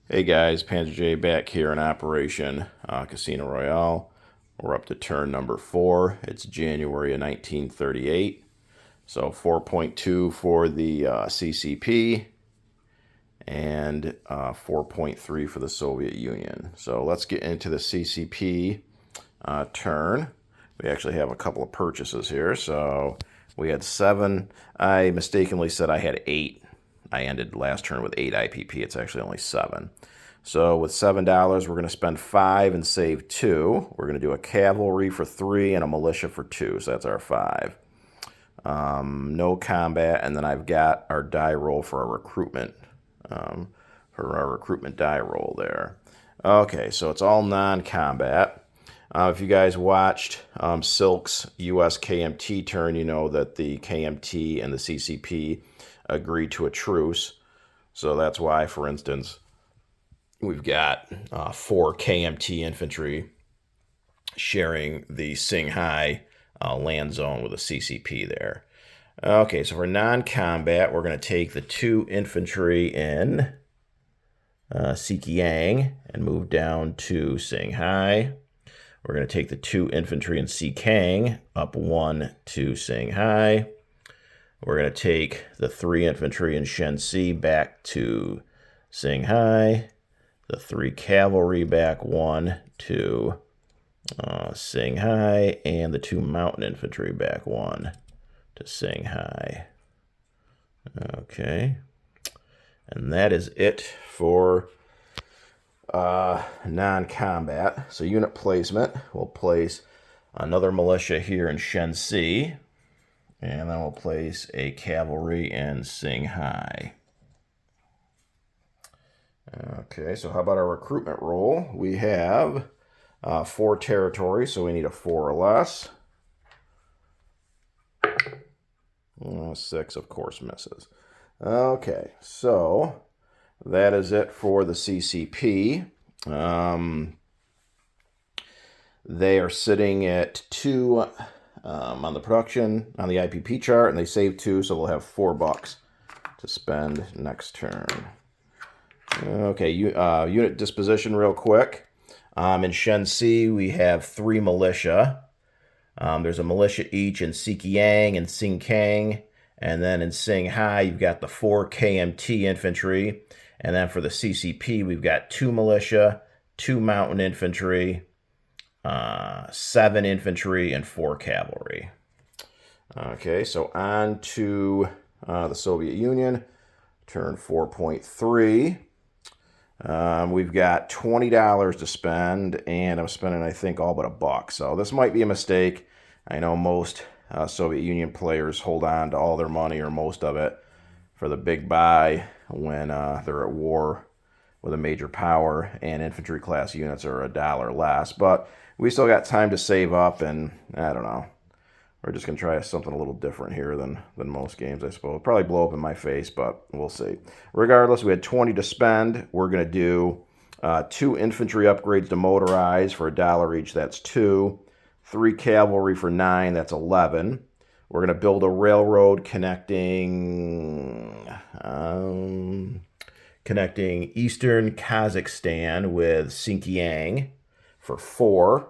Hey guys, Panzer J back here in Operation Casino Royale. We're up to turn number 4. It's January of 1938. So 4.2 for the CCP and 4.3 for the Soviet Union. So let's get into the CCP turn. We actually have a couple of purchases here. So we had 7. I mistakenly said I had 8. I ended last turn with 8 IPP. It's actually only 7. So with $7, we're going to spend 5 and save 2. We're going to do a cavalry for 3 and a militia for 2. So that's our 5. No combat, and then I've got our die roll for our recruitment. Die roll there. Okay, so it's all non-combat. If you guys watched Silk's U.S. KMT turn, you know that the KMT and the CCP agreed to a truce. So that's why, for instance, we've got 4 KMT infantry sharing the Singhai land zone with a CCP there. Okay, so for non-combat, we're going to take the 2 infantry in Sikiyang and move down to Singhai. We're going to take the 2 infantry in Sikang up 1 to Singhai. We're going to take the 3 infantry in Shensi back to Singhai. The 3 cavalry back 1 to Singhai. And the 2 mountain infantry back 1 to Singhai. Okay. And that is it for non-combat. So unit placement, we'll place another militia here in Shensi. And then we'll place a cavalry in Singhai. Okay, so how about our recruitment roll? We have 4 territories, so we need a 4 or less. 6, of course, misses. Okay, so that is it for the CCP. They are sitting at 2 on the production, on the IPP chart, and they save 2, so they'll have $4 to spend next turn. Okay, unit disposition real quick. In Shensi, we have 3 militia. There's a militia each in Sikiyang and Singkang. And then in Singhai, you've got the 4 KMT infantry. And then for the CCP, we've got 2 militia, 2 mountain infantry, 7 infantry, and 4 cavalry. Okay, so on to the Soviet Union. Turn 4.3. We've got $20 to spend, and I'm spending, I think, all but $1. So this might be a mistake. I know most Soviet Union players hold on to all their money or most of it for the big buy when they're at war with a major power, and infantry class units are $1 less. But we still got time to save up, and I don't know. We're just going to try something a little different here than most games, I suppose. Probably blow up in my face, but we'll see. Regardless, we had 20 to spend. We're going to do 2 infantry upgrades to motorize for $1 each. That's 2. 3 cavalry for 9. That's 11. We're going to build a railroad connecting eastern Kazakhstan with Sinkiang for 4.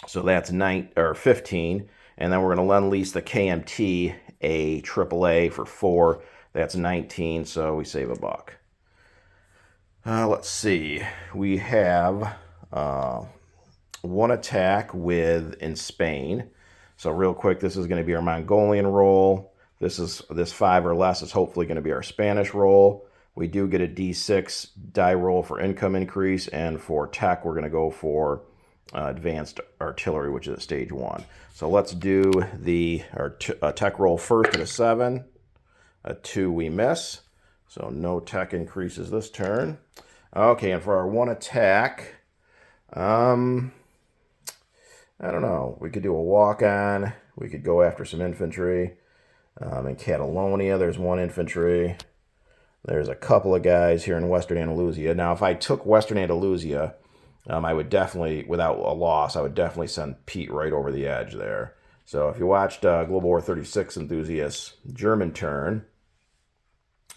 So that's 15. And then we're going to lend lease the KMT a AAA for 4. That's 19, so we save $1. Let's see. We have 1 attack in Spain. So real quick, this is going to be our Mongolian roll. This 5 or less is hopefully going to be our Spanish roll. We do get a D6 die roll for income increase, and for tech, we're going to go for advanced artillery, which is at stage 1. So let's do our tech roll first at a 7. A 2 we miss. So no tech increases this turn. Okay, and for our 1 attack, I don't know. We could do a walk-on. We could go after some infantry. In Catalonia, there's 1 infantry. There's a couple of guys here in Western Andalusia. Now, if I took Western Andalusia, I would definitely, without a loss, I would definitely send Pete right over the edge there. So if you watched Global War 36 enthusiasts German turn,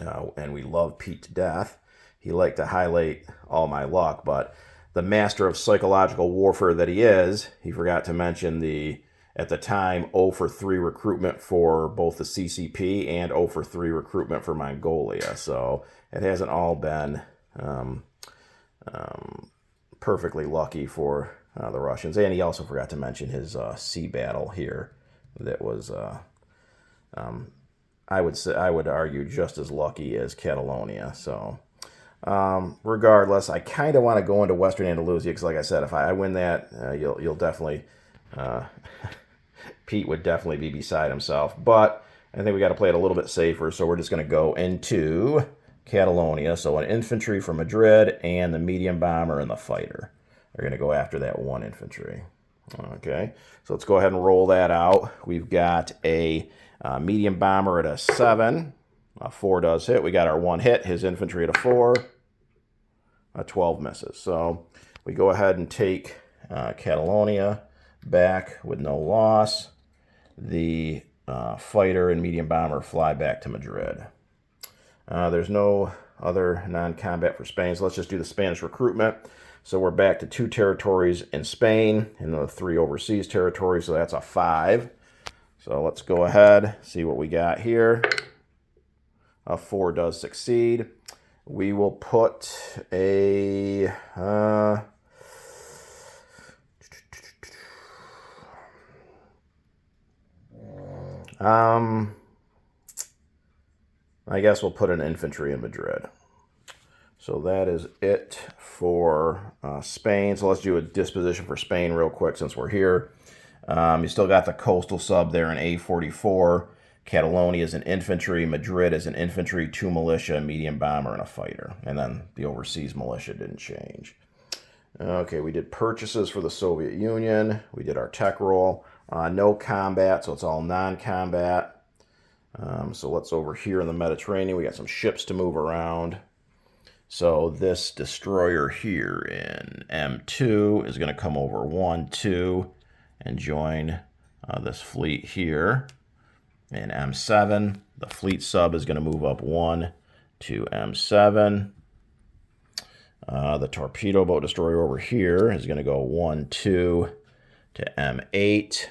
and we love Pete to death, he liked to highlight all my luck, but the master of psychological warfare that he is, he forgot to mention the, at the time, 0 for 3 recruitment for both the CCP and 0 for 3 recruitment for Mongolia. So it hasn't all been perfectly lucky for the Russians. And he also forgot to mention his sea battle here that was, I would argue, just as lucky as Catalonia. So regardless, I kind of want to go into Western Andalusia because, like I said, if I win that, you'll definitely, Pete would definitely be beside himself. But I think we got to play it a little bit safer, so we're just going to go into Catalonia. So an infantry for Madrid and the medium bomber and the fighter are going to go after that 1 infantry. Okay, so let's go ahead and roll that out. We've got a medium bomber at a 7. A 4 does hit. We got our 1 hit. His infantry at a 4. A 12 misses. So we go ahead and take Catalonia back with no loss. The fighter and medium bomber fly back to Madrid. There's no other non-combat for Spain, so let's just do the Spanish recruitment. So we're back to 2 territories in Spain and the 3 overseas territories, so that's a 5. So let's go ahead, see what we got here. A 4 does succeed. We will put a... I guess we'll put an infantry in Madrid. So that is it for Spain. So let's do a disposition for Spain real quick since we're here. You still got the coastal sub there in A44. Catalonia is an infantry. Madrid is an infantry, 2 militia, a medium bomber, and a fighter. And then the overseas militia didn't change. Okay, we did purchases for the Soviet Union. We did our tech roll. No combat, so it's all non-combat. So let's over here in the Mediterranean. We got some ships to move around. So this destroyer here in M2 is going to come over 1, 2 and join this fleet here. In M7, the fleet sub is going to move up 1 to M7. The torpedo boat destroyer over here is going to go 1, 2 to M8.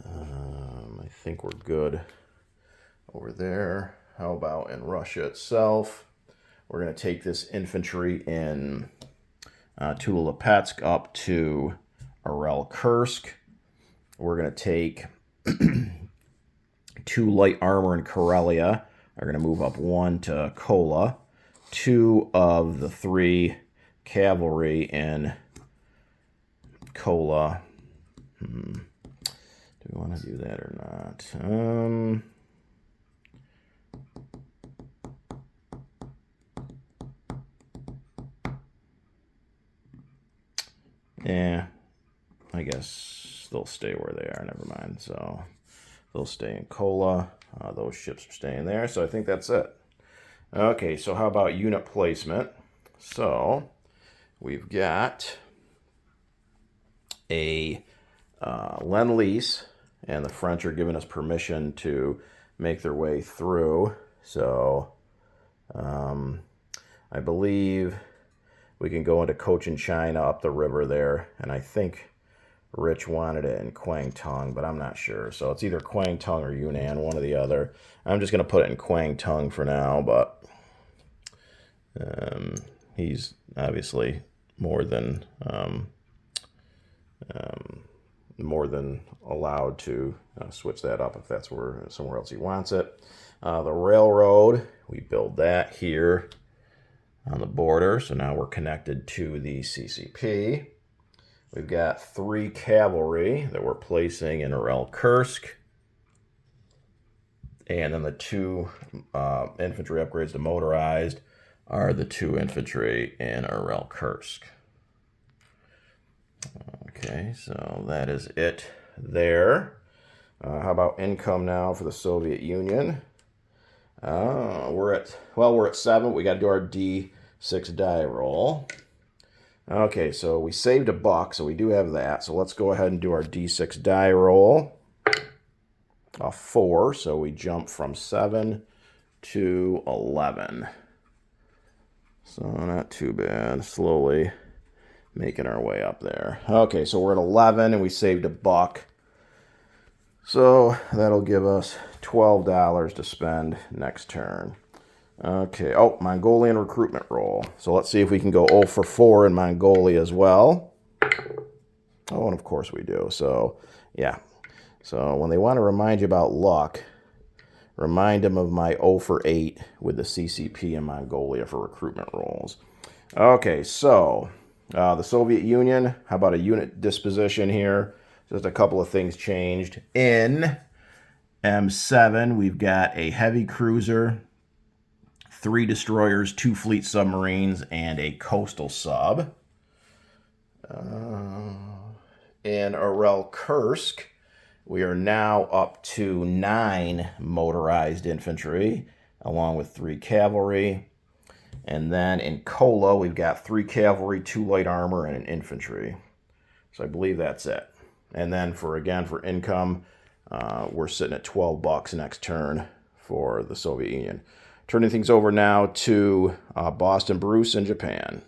I think we're good over there. How about in Russia itself? We're going to take this infantry in Tula-Lipetsk up to Urel-Kursk. We're going to take 2 light armor in Karelia. Are going to move up 1 to Kola. 2 of the 3 cavalry in Kola. Do we want to do that or not? Yeah, I guess they'll stay where they are. Never mind. So they'll stay in Kola. Those ships are staying there. So I think that's it. Okay, so how about unit placement? So we've got a Lend-Lease, and the French are giving us permission to make their way through. So I believe we can go into Cochin China up the river there, and I think Rich wanted it in Kwangtung, but I'm not sure. So it's either Kwangtung or Yunnan, one or the other. I'm just going to put it in Kwangtung for now, but he's obviously more than allowed to switch that up if that's where somewhere else he wants it. The railroad, we build that here on the border, so now we're connected to the CCP. We've got 3 cavalry that we're placing in Urel-Kursk. And then the 2 infantry upgrades to motorized are the 2 infantry in Urel-Kursk. Okay, so that is it there. How about income now for the Soviet Union? We're at 7. We got to do our D6 die roll. Okay, so we saved $1, so we do have that. So let's go ahead and do our D6 die roll. A 4, so we jump from 7 to 11. So not too bad. Slowly making our way up there. Okay, so we're at 11 and we saved $1. So that'll give us $12 to spend next turn. Okay, oh, Mongolian recruitment roll. So let's see if we can go 0 for 4 in Mongolia as well. Oh, and of course we do. So, yeah. So when they want to remind you about luck, remind them of my 0 for 8 with the CCP in Mongolia for recruitment rolls. Okay, so the Soviet Union, how about a unit disposition here? Just a couple of things changed. In M7, we've got a heavy cruiser, 3 destroyers, 2 fleet submarines, and a coastal sub. In Royale Kursk, we are now up to 9 motorized infantry, along with 3 cavalry. And then in Kola, we've got 3 cavalry, 2 light armor, and an infantry. So I believe that's it. And then for income, we're sitting at $12 next turn for the Soviet Union. Turning things over now to Boston Bruce in Japan.